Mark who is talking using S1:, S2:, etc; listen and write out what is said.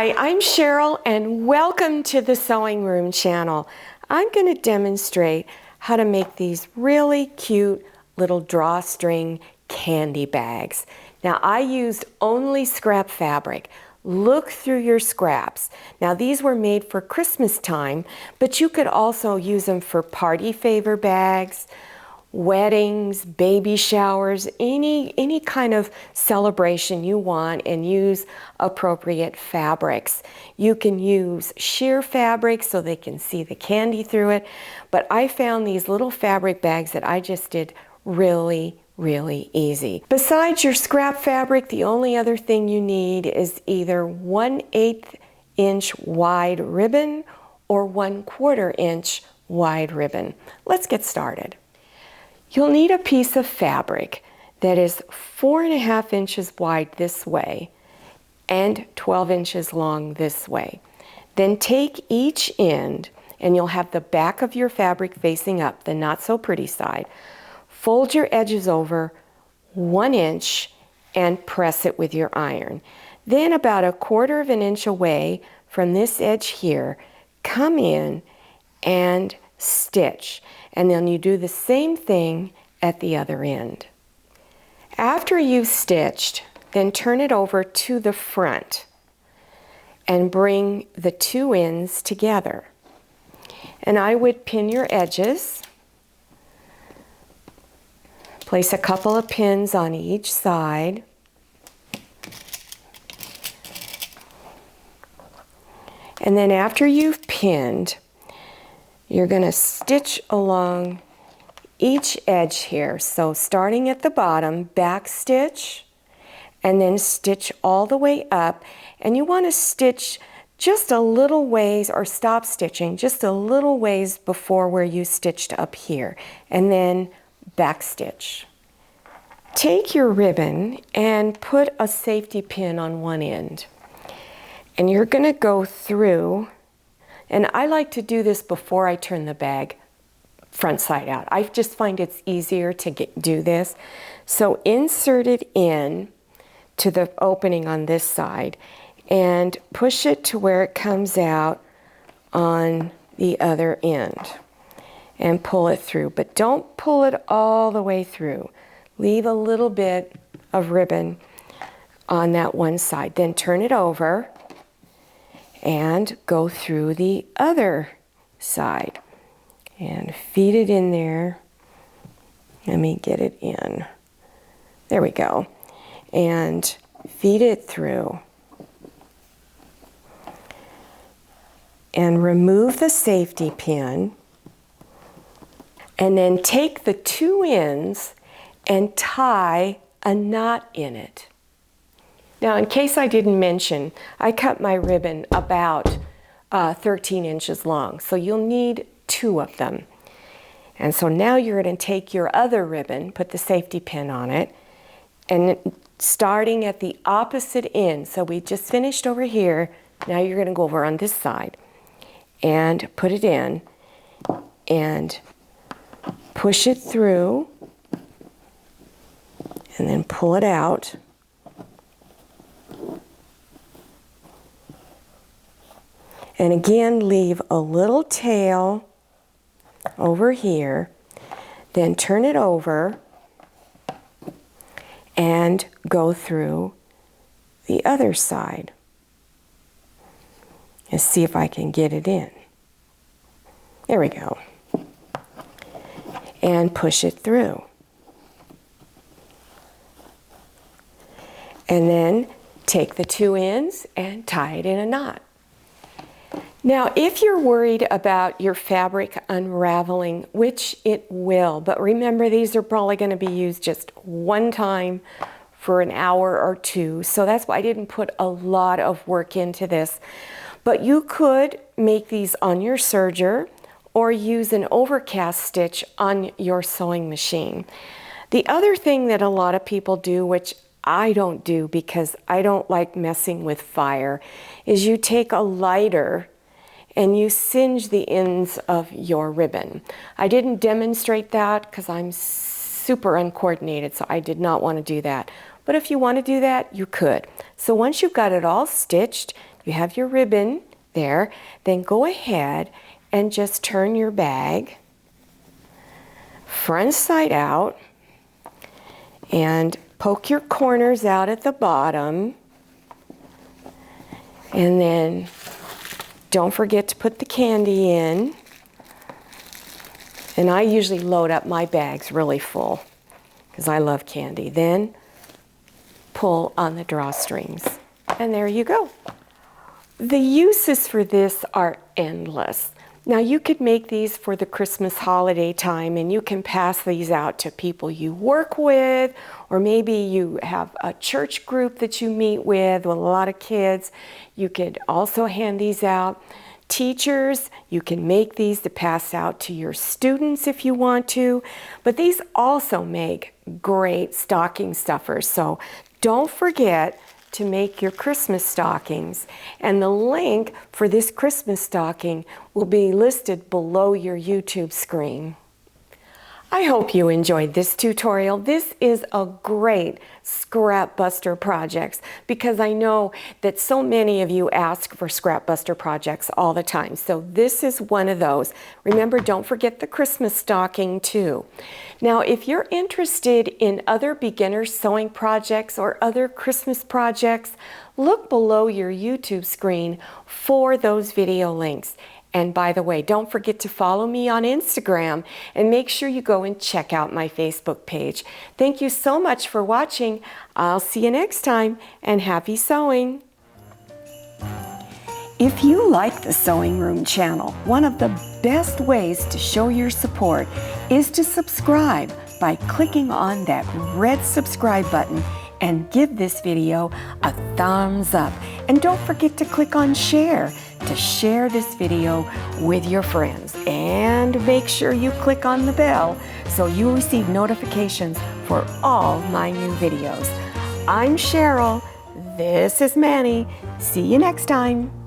S1: Hi, I'm Cheryl and welcome to the Sewing Room channel. I'm going to demonstrate how to make these really cute little drawstring candy bags. Now I used only scrap fabric. Look through your scraps. Now these were made for Christmas time, but you could also use them for party favor bags, weddings, baby showers, any kind of celebration you want, and use appropriate fabrics. You can use sheer fabric so they can see the candy through it, but I found these little fabric bags that I just did really easy. Besides your scrap fabric, the only other thing you need is either 1/8 inch wide ribbon or 1/4 inch wide ribbon. Let's get started. You'll need a piece of fabric that is 4.5 inches wide this way and 12 inches long this way. Then take each end, and you'll have the back of your fabric facing up, the not so pretty side. Fold your edges over 1 inch and press it with your iron. Then about 1/4 inch away from this edge here, come in and stitch. And then you do the same thing at the other end. After you've stitched, then turn it over to the front and bring the two ends together. And I would pin your edges. Place a couple of pins on each side. And then after you've pinned, you're going to stitch along each edge here. So starting at the bottom, back stitch, and then stitch all the way up. And you want to stitch just a little ways, or stop stitching just a little ways before where you stitched up here. And then back stitch. Take your ribbon and put a safety pin on one end. And you're going to go through. And I like to do this before I turn the bag front side out. I just find it's easier to do this. So insert it in to the opening on this side and push it to where it comes out on the other end and pull it through. But don't pull it all the way through. Leave a little bit of ribbon on that one side. Then turn it over and go through the other side and feed it in there. Let me get it in. There we go. And feed it through. And remove the safety pin. And then take the two ends and tie a knot in it. Now, in case I didn't mention, I cut my ribbon about 13 inches long, so you'll need 2 of them. And so now you're going to take your other ribbon, put the safety pin on it, and starting at the opposite end, so we just finished over here, now you're going to go over on this side and put it in and push it through and then pull it out. And again, leave a little tail over here, then turn it over and go through the other side. And see if I can get it in. There we go. And push it through. And then take the two ends and tie it in a knot. Now, if you're worried about your fabric unraveling, which it will, but remember these are probably going to be used just one time for an hour or two, so that's why I didn't put a lot of work into this. But you could make these on your serger or use an overcast stitch on your sewing machine. The other thing that a lot of people do, which I don't do because I don't like messing with fire, is you take a lighter and you singe the ends of your ribbon. I didn't demonstrate that because I'm super uncoordinated, so I did not want to do that. But if you want to do that, you could. So once you've got it all stitched, you have your ribbon there, then go ahead and just turn your bag front side out and poke your corners out at the bottom. And then don't forget to put the candy in. And I usually load up my bags really full because I love candy. Then pull on the drawstrings. And there you go. The uses for this are endless. Now you could make these for the Christmas holiday time, and you can pass these out to people you work with, or maybe you have a church group that you meet with a lot of kids. You could also hand these out. Teachers, you can make these to pass out to your students if you want to, but these also make great stocking stuffers. So don't forget to make your Christmas stockings, and the link for this Christmas stocking will be listed below your YouTube screen. I hope you enjoyed this tutorial. This is a great Scrap Buster projects because I know that so many of you ask for Scrap Buster projects all the time. So this is one of those. Remember, don't forget the Christmas stocking too. Now, if you're interested in other beginner sewing projects or other Christmas projects, look below your YouTube screen for those video links. And by the way, don't forget to follow me on Instagram and make sure you go and check out my Facebook page. Thank you so much for watching. I'll see you next time, and happy sewing. If you like the Sewing Room channel, one of the best ways to show your support is to subscribe by clicking on that red subscribe button and give this video a thumbs up. And don't forget to click on share to share this video with your friends. And make sure you click on the bell so you receive notifications for all my new videos. I'm Cheryl. This is Manny. See you next time.